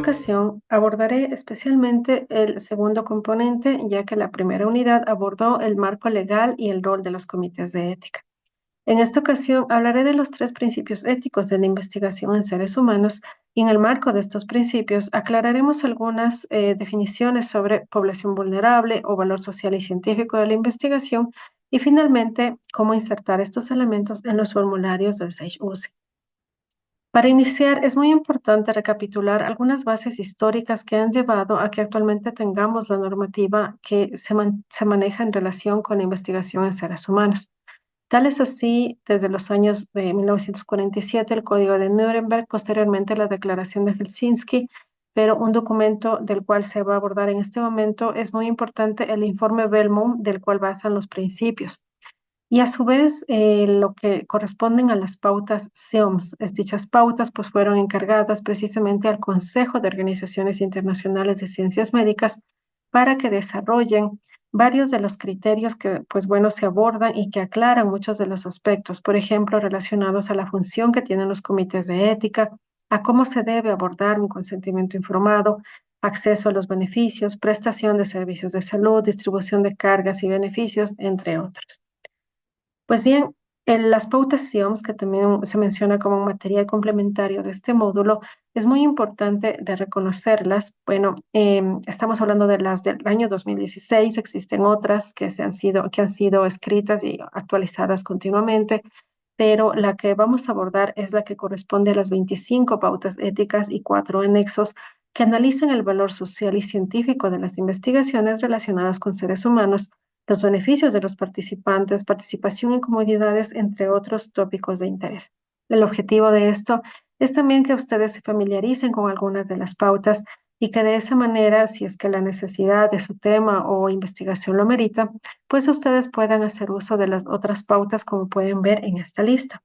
ocasión abordaré especialmente el segundo componente, ya que la primera unidad abordó el marco legal y el rol de los comités de ética. En esta ocasión hablaré de los tres principios éticos de la investigación en seres humanos y en el marco de estos principios aclararemos algunas definiciones sobre población vulnerable o valor social y científico de la investigación y finalmente cómo insertar estos elementos en los formularios del SAGE-UCI. Para iniciar, es muy importante recapitular algunas bases históricas que han llevado a que actualmente tengamos la normativa que se maneja en relación con la investigación en seres humanos. Tal es así, desde los años de 1947, el Código de Nuremberg, posteriormente la Declaración de Helsinki, pero un documento del cual se va a abordar en este momento es muy importante, el informe Bellmont, del cual basan los principios. Y a su vez, lo que corresponden a las pautas SEOMS, dichas pautas pues fueron encargadas precisamente al Consejo de Organizaciones Internacionales de Ciencias Médicas para que desarrollen varios de los criterios que pues bueno se abordan y que aclaran muchos de los aspectos, por ejemplo, relacionados a la función que tienen los comités de ética, a cómo se debe abordar un consentimiento informado, acceso a los beneficios, prestación de servicios de salud, distribución de cargas y beneficios, entre otros. Pues bien, en las pautas SIOMS, que también se menciona como un material complementario de este módulo, es muy importante de reconocerlas. Bueno, estamos hablando de las del año 2016, existen otras que han sido escritas y actualizadas continuamente, pero la que vamos a abordar es la que corresponde a las 25 pautas éticas y 4 anexos que analizan el valor social y científico de las investigaciones relacionadas con seres humanos, los beneficios de los participantes, participación en comunidades, entre otros tópicos de interés. El objetivo de esto es también que ustedes se familiaricen con algunas de las pautas y que de esa manera, si es que la necesidad de su tema o investigación lo merita, pues ustedes puedan hacer uso de las otras pautas como pueden ver en esta lista.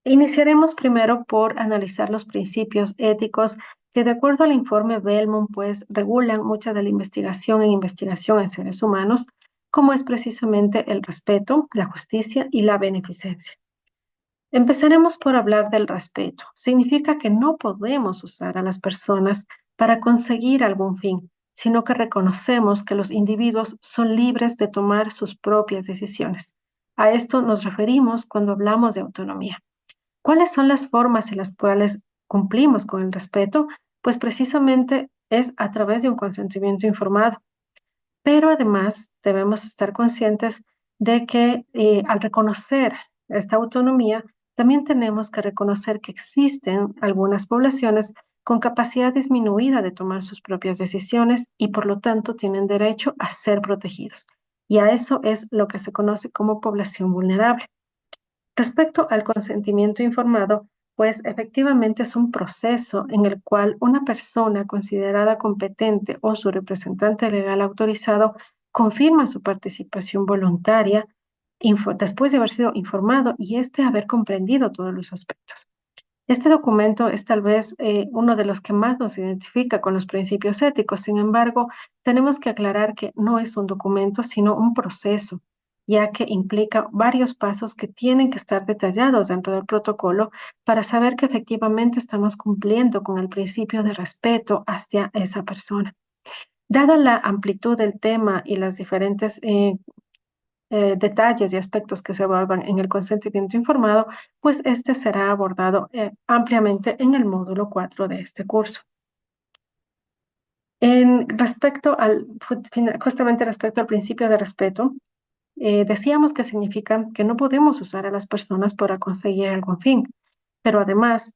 Iniciaremos primero por analizar los principios éticos que de acuerdo al informe Bellmont pues regulan mucha de la investigación en seres humanos, como es precisamente el respeto, la justicia y la beneficencia. Empezaremos por hablar del respeto. Significa que no podemos usar a las personas para conseguir algún fin, sino que reconocemos que los individuos son libres de tomar sus propias decisiones. A esto nos referimos cuando hablamos de autonomía. ¿Cuáles son las formas en las cuales cumplimos con el respeto? Pues precisamente es a través de un consentimiento informado. Pero además debemos estar conscientes de que al reconocer esta autonomía, también tenemos que reconocer que existen algunas poblaciones con capacidad disminuida de tomar sus propias decisiones y por lo tanto tienen derecho a ser protegidos. Y a eso es lo que se conoce como población vulnerable. Respecto al consentimiento informado, pues efectivamente es un proceso en el cual una persona considerada competente o su representante legal autorizado confirma su participación voluntaria después de haber sido informado y haber comprendido todos los aspectos. Este documento es tal vez uno de los que más nos identifica con los principios éticos. Sin embargo, tenemos que aclarar que no es un documento, sino un proceso, ya que implica varios pasos que tienen que estar detallados dentro del protocolo para saber que efectivamente estamos cumpliendo con el principio de respeto hacia esa persona. Dada la amplitud del tema y las diferentes detalles y aspectos que se abordan en el consentimiento informado, pues este será abordado ampliamente en el módulo 4 de este curso. Justamente respecto al principio de respeto, decíamos que significa que no podemos usar a las personas para conseguir algún fin, pero además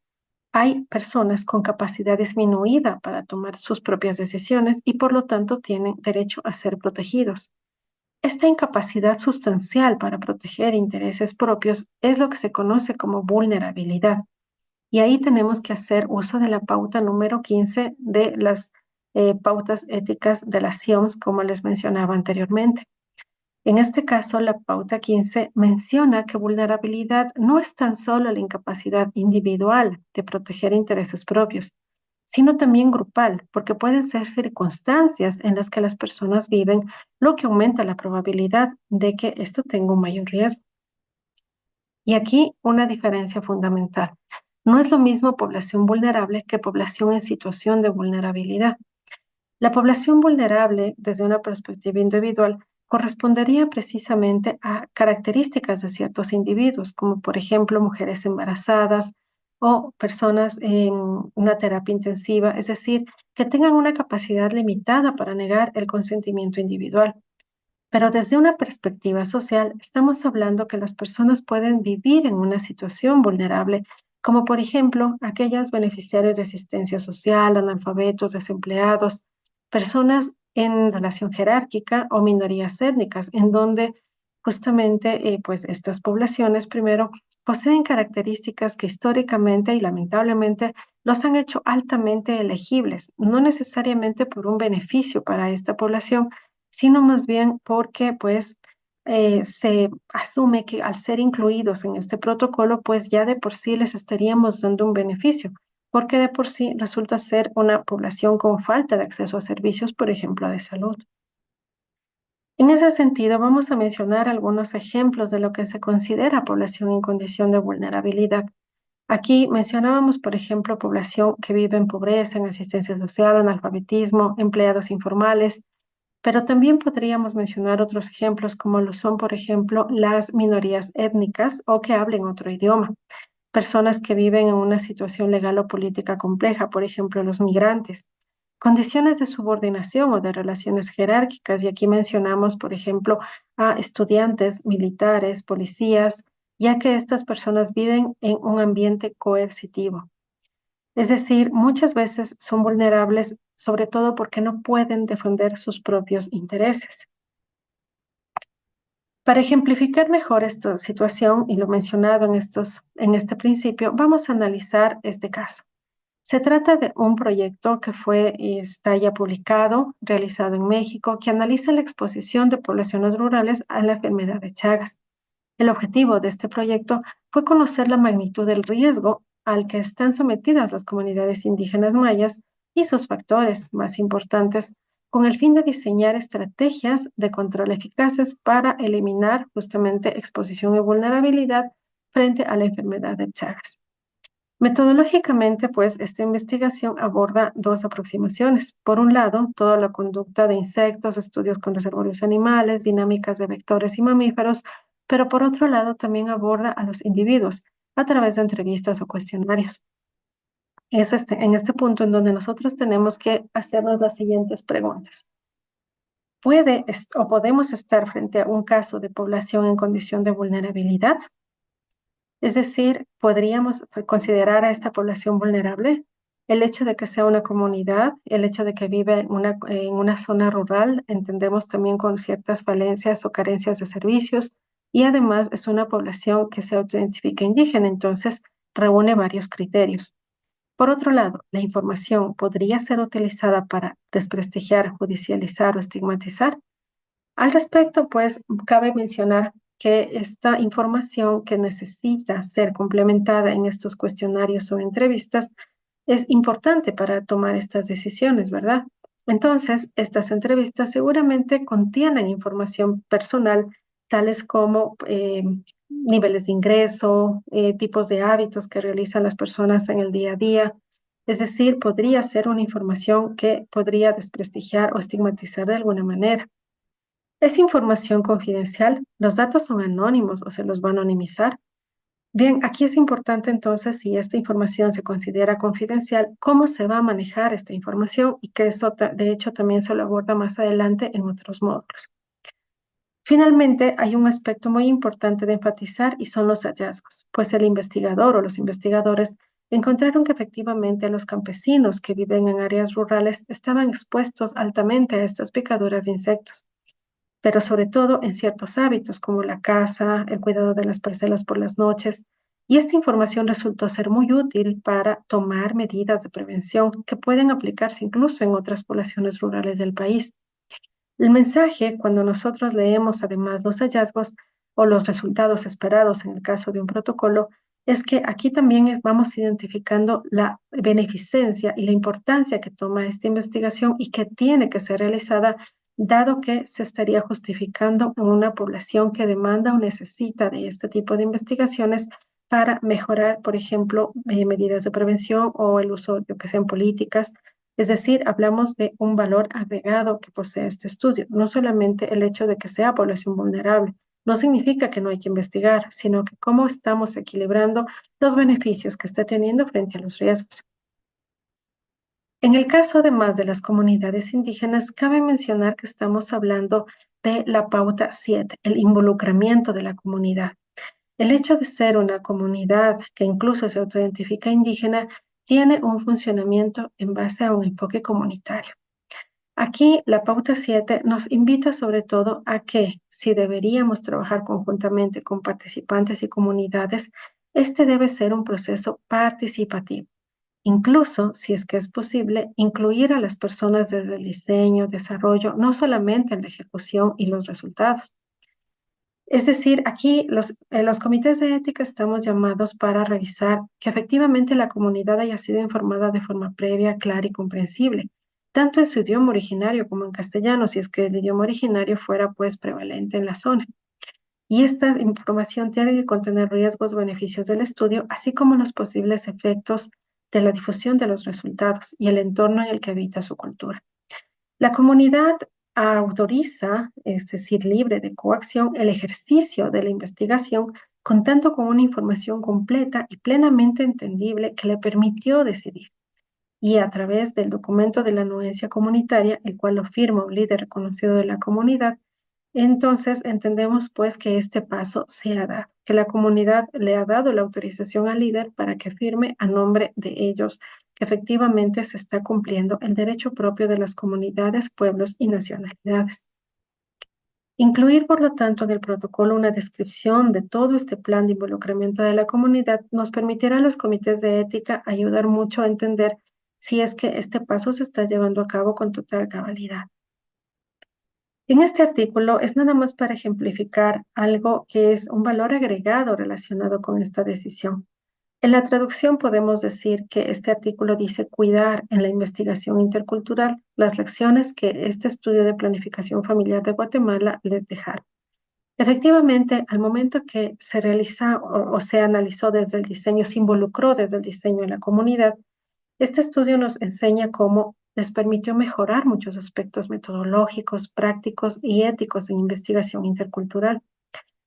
hay personas con capacidad disminuida para tomar sus propias decisiones y por lo tanto tienen derecho a ser protegidos. Esta incapacidad sustancial para proteger intereses propios es lo que se conoce como vulnerabilidad. Y ahí tenemos que hacer uso de la pauta número 15 de las pautas éticas de las SIOMS, como les mencionaba anteriormente. En este caso, la pauta 15 menciona que vulnerabilidad no es tan solo la incapacidad individual de proteger intereses propios, sino también grupal, porque pueden ser circunstancias en las que las personas viven, lo que aumenta la probabilidad de que esto tenga un mayor riesgo. Y aquí una diferencia fundamental. No es lo mismo población vulnerable que población en situación de vulnerabilidad. La población vulnerable, desde una perspectiva individual, correspondería precisamente a características de ciertos individuos, como por ejemplo mujeres embarazadas o personas en una terapia intensiva, es decir, que tengan una capacidad limitada para negar el consentimiento individual. Pero desde una perspectiva social, estamos hablando que las personas pueden vivir en una situación vulnerable, como por ejemplo aquellas beneficiarios de asistencia social, analfabetos, desempleados, personas en relación jerárquica o minorías étnicas, en donde justamente pues estas poblaciones primero poseen características que históricamente y lamentablemente los han hecho altamente elegibles, no necesariamente por un beneficio para esta población, sino más bien porque pues se asume que al ser incluidos en este protocolo, pues ya de por sí les estaríamos dando un beneficio, porque de por sí resulta ser una población con falta de acceso a servicios, por ejemplo, de salud. En ese sentido, vamos a mencionar algunos ejemplos de lo que se considera población en condición de vulnerabilidad. Aquí mencionábamos, por ejemplo, población que vive en pobreza, en asistencia social, analfabetismo, empleados informales, pero también podríamos mencionar otros ejemplos como lo son, por ejemplo, las minorías étnicas o que hablen otro idioma, personas que viven en una situación legal o política compleja, por ejemplo, los migrantes, condiciones de subordinación o de relaciones jerárquicas, y aquí mencionamos, por ejemplo, a estudiantes, militares, policías, ya que estas personas viven en un ambiente coercitivo. Es decir, muchas veces son vulnerables, sobre todo porque no pueden defender sus propios intereses. Para ejemplificar mejor esta situación y lo mencionado en este principio, vamos a analizar este caso. Se trata de un proyecto que está ya publicado, realizado en México, que analiza la exposición de poblaciones rurales a la enfermedad de Chagas. El objetivo de este proyecto fue conocer la magnitud del riesgo al que están sometidas las comunidades indígenas mayas y sus factores más importantes, con el fin de diseñar estrategias de control eficaces para eliminar justamente exposición y vulnerabilidad frente a la enfermedad de Chagas. Metodológicamente, pues, esta investigación aborda dos aproximaciones. Por un lado, toda la conducta de insectos, estudios con reservorios animales, dinámicas de vectores y mamíferos, pero por otro lado también aborda a los individuos a través de entrevistas o cuestionarios. Es en este punto en donde nosotros tenemos que hacernos las siguientes preguntas. ¿Podemos estar frente a un caso de población en condición de vulnerabilidad? Es decir, podríamos considerar a esta población vulnerable el hecho de que sea una comunidad, el hecho de que vive en una zona rural, entendemos también con ciertas falencias o carencias de servicios, y además es una población que se autoidentifica indígena, entonces reúne varios criterios. Por otro lado, la información podría ser utilizada para desprestigiar, judicializar o estigmatizar. Al respecto, pues, cabe mencionar que esta información que necesita ser complementada en estos cuestionarios o entrevistas es importante para tomar estas decisiones, ¿verdad? Entonces, estas entrevistas seguramente contienen información personal, tales como niveles de ingreso, tipos de hábitos que realizan las personas en el día a día. Es decir, podría ser una información que podría desprestigiar o estigmatizar de alguna manera. ¿Es información confidencial? ¿Los datos son anónimos o se los va a anonimizar? Bien, aquí es importante entonces, si esta información se considera confidencial, cómo se va a manejar esta información y que eso de hecho también se lo aborda más adelante en otros módulos. Finalmente, hay un aspecto muy importante de enfatizar y son los hallazgos, pues el investigador o los investigadores encontraron que efectivamente los campesinos que viven en áreas rurales estaban expuestos altamente a estas picaduras de insectos, pero sobre todo en ciertos hábitos como la caza, el cuidado de las parcelas por las noches. Y esta información resultó ser muy útil para tomar medidas de prevención que pueden aplicarse incluso en otras poblaciones rurales del país. El mensaje, cuando nosotros leemos además los hallazgos o los resultados esperados en el caso de un protocolo, es que aquí también vamos identificando la beneficencia y la importancia que toma esta investigación y que tiene que ser realizada, dado que se estaría justificando en una población que demanda o necesita de este tipo de investigaciones para mejorar, por ejemplo, medidas de prevención o el uso, yo que sean políticas. Es decir, hablamos de un valor agregado que posee este estudio, no solamente el hecho de que sea población vulnerable. No significa que no hay que investigar, sino que cómo estamos equilibrando los beneficios que está teniendo frente a los riesgos. En el caso, además de las comunidades indígenas, cabe mencionar que estamos hablando de la pauta 7, el involucramiento de la comunidad. El hecho de ser una comunidad que incluso se autoidentifica indígena tiene un funcionamiento en base a un enfoque comunitario. Aquí la pauta 7 nos invita sobre todo a que si deberíamos trabajar conjuntamente con participantes y comunidades, este debe ser un proceso participativo. Incluso, si es que es posible, incluir a las personas desde el diseño, desarrollo, no solamente en la ejecución y los resultados. Es decir, aquí los comités de ética estamos llamados para revisar que efectivamente la comunidad haya sido informada de forma previa, clara y comprensible, tanto en su idioma originario como en castellano, si es que el idioma originario fuera pues prevalente en la zona. Y esta información tiene que contener riesgos, beneficios del estudio, así como los posibles efectos de la difusión de los resultados y el entorno en el que habita su cultura. La comunidad autoriza, es decir, libre de coacción, el ejercicio de la investigación, contando con una información completa y plenamente entendible que le permitió decidir. Y a través del documento de la anuencia comunitaria, el cual lo firma un líder reconocido de la comunidad, entonces entendemos pues que este paso se ha dado, que la comunidad le ha dado la autorización al líder para que firme a nombre de ellos que efectivamente se está cumpliendo el derecho propio de las comunidades, pueblos y nacionalidades. Incluir, por lo tanto, en el protocolo una descripción de todo este plan de involucramiento de la comunidad nos permitirá a los comités de ética ayudar mucho a entender si es que este paso se está llevando a cabo con total cabalidad. En este artículo es nada más para ejemplificar algo que es un valor agregado relacionado con esta decisión. En la traducción podemos decir que este artículo dice cuidar en la investigación intercultural las lecciones que este estudio de planificación familiar de Guatemala les dejaron. Efectivamente, al momento que se realiza o se analizó desde el diseño, se involucró desde el diseño en la comunidad, este estudio nos enseña cómo les permitió mejorar muchos aspectos metodológicos, prácticos y éticos en investigación intercultural.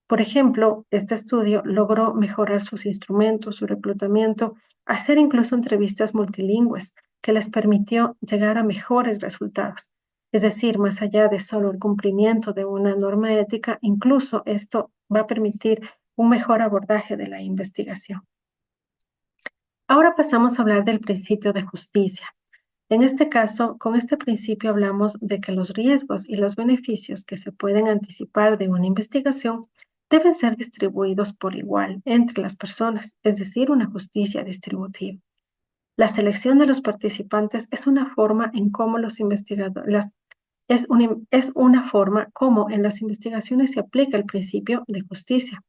Por ejemplo, este estudio logró mejorar sus instrumentos, su reclutamiento, hacer incluso entrevistas multilingües, que les permitió llegar a mejores resultados. Es decir, más allá de solo el cumplimiento de una norma ética, incluso esto va a permitir un mejor abordaje de la investigación. Ahora pasamos a hablar del principio de justicia. En este caso, con este principio hablamos de que los riesgos y los beneficios que se pueden anticipar de una investigación deben ser distribuidos por igual entre las personas, es decir, una justicia distributiva. La selección de los participantes es una forma en cómo los investigadores, es una forma como en las investigaciones se aplica el principio de justicia.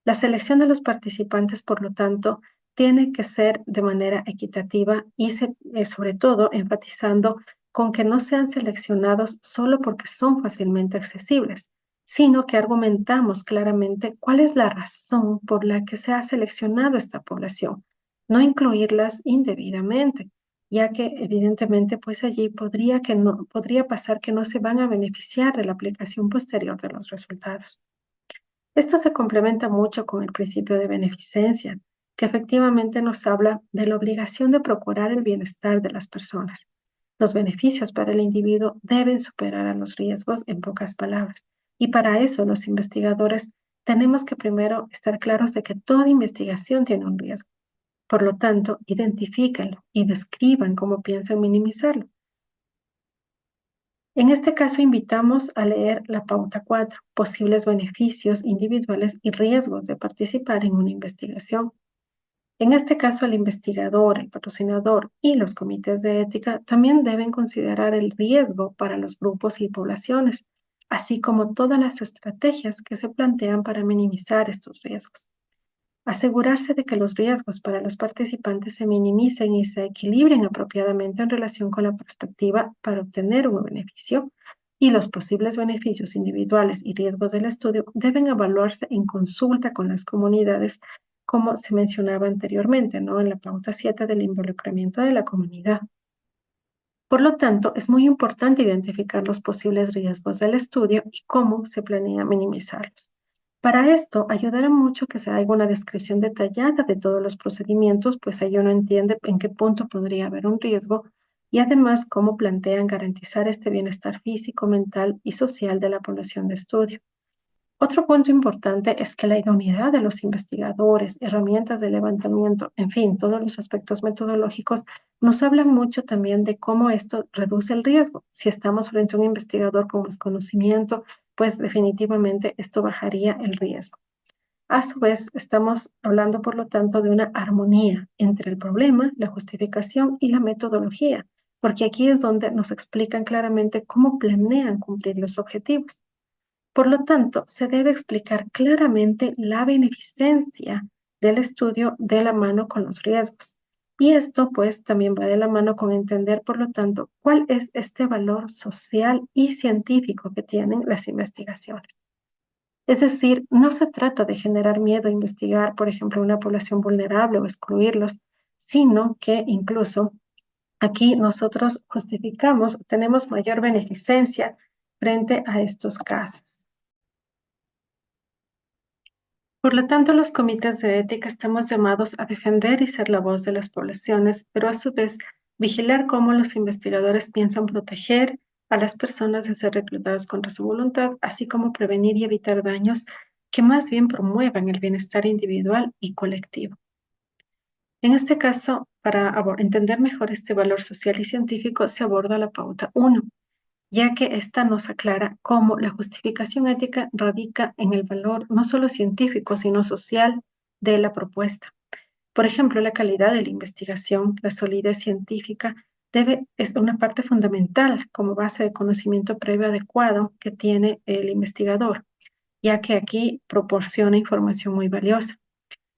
La selección de los participantes, por lo tanto, tiene que ser de manera equitativa y sobre todo enfatizando con que no sean seleccionados solo porque son fácilmente accesibles, sino que argumentamos claramente cuál es la razón por la que se ha seleccionado esta población, no incluirlas indebidamente, ya que evidentemente pues allí podría pasar que no se van a beneficiar de la aplicación posterior de los resultados. Esto se complementa mucho con el principio de beneficencia, que efectivamente nos habla de la obligación de procurar el bienestar de las personas. Los beneficios para el individuo deben superar a los riesgos, en pocas palabras. Y para eso los investigadores tenemos que primero estar claros de que toda investigación tiene un riesgo. Por lo tanto, identifíquenlo y describan cómo piensan minimizarlo. En este caso, invitamos a leer la pauta 4, posibles beneficios individuales y riesgos de participar en una investigación. En este caso, el investigador, el patrocinador y los comités de ética también deben considerar el riesgo para los grupos y poblaciones, así como todas las estrategias que se plantean para minimizar estos riesgos. Asegurarse de que los riesgos para los participantes se minimicen y se equilibren apropiadamente en relación con la perspectiva para obtener un beneficio y los posibles beneficios individuales y riesgos del estudio deben evaluarse en consulta con las comunidades como se mencionaba anteriormente, ¿no? En la pauta 7 del involucramiento de la comunidad. Por lo tanto, es muy importante identificar los posibles riesgos del estudio y cómo se planea minimizarlos. Para esto, ayudará mucho que se haga una descripción detallada de todos los procedimientos, pues ahí uno entiende en qué punto podría haber un riesgo y además cómo plantean garantizar este bienestar físico, mental y social de la población de estudio. Otro punto importante es que la idoneidad de los investigadores, herramientas de levantamiento, en fin, todos los aspectos metodológicos nos hablan mucho también de cómo esto reduce el riesgo. Si estamos frente a un investigador con más conocimiento, pues definitivamente esto bajaría el riesgo. A su vez, estamos hablando, por lo tanto, de una armonía entre el problema, la justificación y la metodología, porque aquí es donde nos explican claramente cómo planean cumplir los objetivos. Por lo tanto, se debe explicar claramente la beneficencia del estudio de la mano con los riesgos. Y esto, pues, también va de la mano con entender, por lo tanto, cuál es este valor social y científico que tienen las investigaciones. Es decir, no se trata de generar miedo a investigar, por ejemplo, una población vulnerable o excluirlos, sino que incluso aquí nosotros justificamos, tenemos mayor beneficencia frente a estos casos. Por lo tanto, los comités de ética estamos llamados a defender y ser la voz de las poblaciones, pero a su vez vigilar cómo los investigadores piensan proteger a las personas de ser reclutadas contra su voluntad, así como prevenir y evitar daños que más bien promuevan el bienestar individual y colectivo. En este caso, para entender mejor este valor social y científico, se aborda la pauta 1, ya que esta nos aclara cómo la justificación ética radica en el valor no solo científico, sino social de la propuesta. Por ejemplo, la calidad de la investigación, la solidez científica, es una parte fundamental como base de conocimiento previo adecuado que tiene el investigador, ya que aquí proporciona información muy valiosa.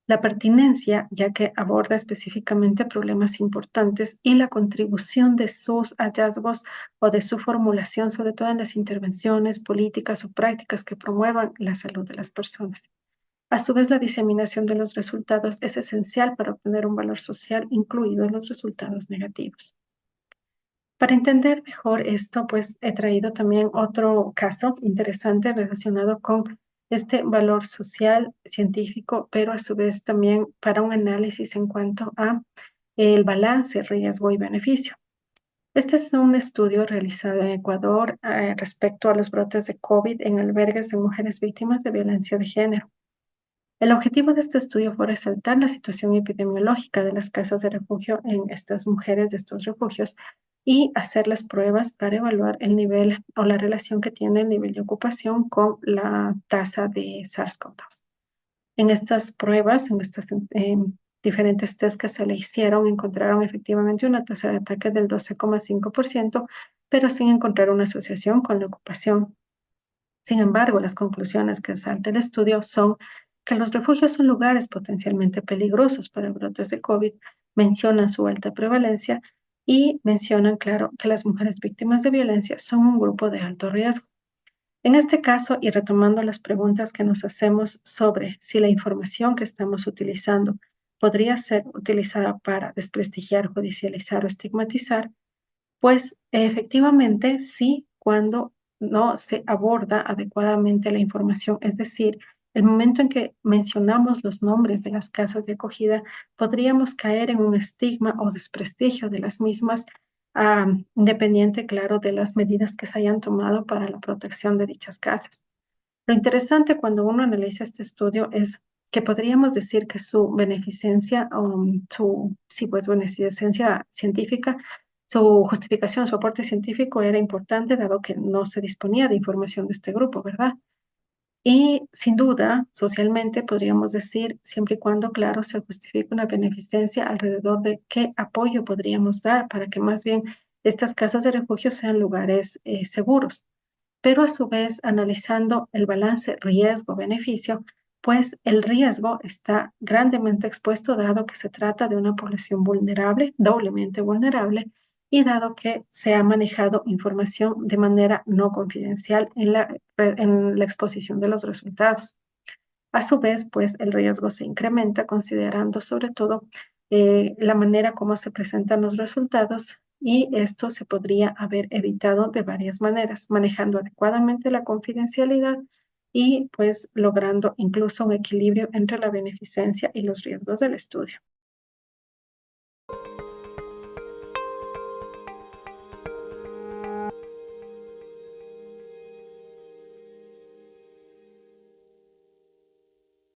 La pertinencia, ya que aborda específicamente problemas importantes y la contribución de sus hallazgos o de su formulación, sobre todo en las intervenciones políticas o prácticas que promuevan la salud de las personas. A su vez, la diseminación de los resultados es esencial para obtener un valor social, incluidos los resultados negativos. Para entender mejor esto, pues he traído también otro caso interesante relacionado con este valor social, científico, pero a su vez también para un análisis en cuanto a el balance, riesgo y beneficio. Este es un estudio realizado en Ecuador respecto a los brotes de COVID en albergues de mujeres víctimas de violencia de género. El objetivo de este estudio fue resaltar la situación epidemiológica de las casas de refugio en estas mujeres de estos refugios y hacerles pruebas para evaluar el nivel o la relación que tiene el nivel de ocupación con la tasa de SARS-CoV-2. En estas pruebas, en estas diferentes test que se le hicieron, encontraron efectivamente una tasa de ataque del 12,5%, pero sin encontrar una asociación con la ocupación. Sin embargo, las conclusiones que resalta el estudio son que los refugios son lugares potencialmente peligrosos para brotes de COVID, mencionan su alta prevalencia y mencionan, claro, que las mujeres víctimas de violencia son un grupo de alto riesgo. En este caso, y retomando las preguntas que nos hacemos sobre si la información que estamos utilizando podría ser utilizada para desprestigiar, judicializar o estigmatizar, pues efectivamente sí, cuando no se aborda adecuadamente la información, es decir, el momento en que mencionamos los nombres de las casas de acogida, podríamos caer en un estigma o desprestigio de las mismas, independiente, claro, de las medidas que se hayan tomado para la protección de dichas casas. Lo interesante cuando uno analiza este estudio es que podríamos decir que su beneficencia, sí, pues beneficencia científica, su justificación, su aporte científico era importante dado que no se disponía de información de este grupo, ¿verdad? Y sin duda, socialmente podríamos decir, siempre y cuando, claro, se justifique una beneficencia alrededor de qué apoyo podríamos dar para que más bien estas casas de refugio sean lugares seguros, pero a su vez analizando el balance riesgo-beneficio, pues el riesgo está grandemente expuesto dado que se trata de una población vulnerable, doblemente vulnerable, y dado que se ha manejado información de manera no confidencial en la exposición de los resultados. A su vez, pues el riesgo se incrementa considerando sobre todo la manera como se presentan los resultados y esto se podría haber evitado de varias maneras, manejando adecuadamente la confidencialidad y pues logrando incluso un equilibrio entre la beneficencia y los riesgos del estudio.